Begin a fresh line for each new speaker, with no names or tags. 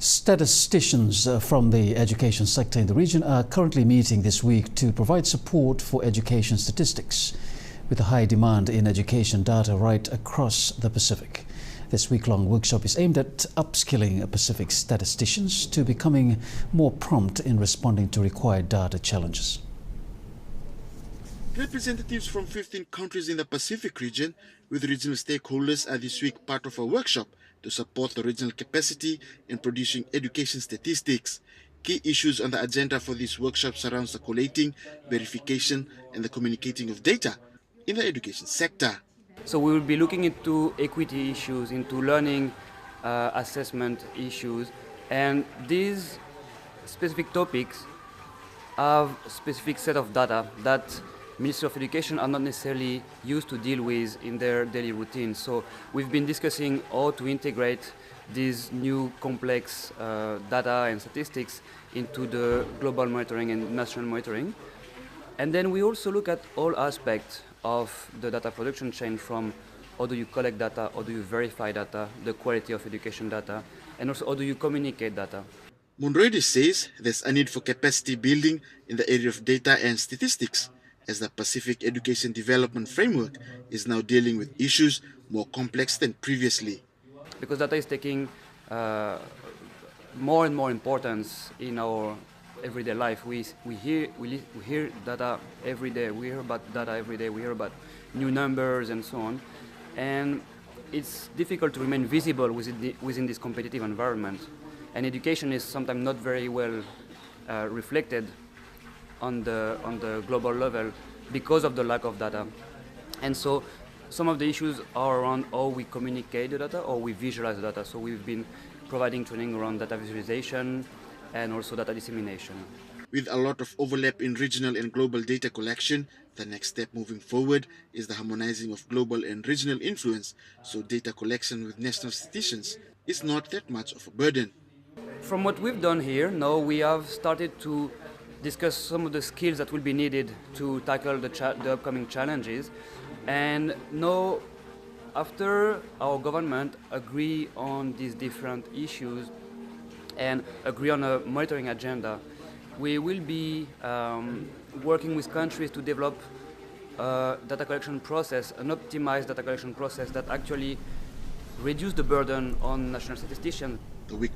Statisticians from the education sector in the region are currently meeting this week to provide support for education statistics, with a high demand in education data right across the Pacific. This week-long workshop is aimed at upskilling Pacific statisticians to becoming more prompt in responding to required data challenges.
Representatives from 15 countries in the Pacific region with regional stakeholders are this week part of a workshop to support the regional capacity in producing education statistics. Key issues on the agenda for this workshop surrounds the collating, verification and the communicating of data in the education sector.
So we will be looking into equity issues, into learning assessment issues, and these specific topics have a specific set of data that Ministry of Education are not necessarily used to deal with in their daily routine. So we've been discussing how to integrate these new complex data and statistics into the global monitoring and national monitoring. And then we also look at all aspects of the data production chain, from how do you collect data, how do you verify data, the quality of education data, and also how do you communicate data.
Monroe says there's a need for capacity building in the area of data and statistics, as the Pacific Education Development Framework is now dealing with issues more complex than previously.
Because data is taking more and more importance in our everyday life. We hear data every day, we hear about data every day, we hear about new numbers and so on. And it's difficult to remain visible within this competitive environment. And education is sometimes not very well reflected on the global level because of the lack of data. And so some of the issues are around how we communicate the data or we visualize the data. So we've been providing training around data visualization and also data dissemination.
With a lot of overlap in regional and global data collection, the next step moving forward is the harmonizing of global and regional influence, so data collection with national statisticians is not that much of a burden.
From what we've done here, now we have started to discuss some of the skills that will be needed to tackle the upcoming challenges. And now, after our government agree on these different issues and agree on a monitoring agenda, we will be working with countries to develop a data collection process, an optimized data collection process that actually reduce the burden on national statisticians.
The week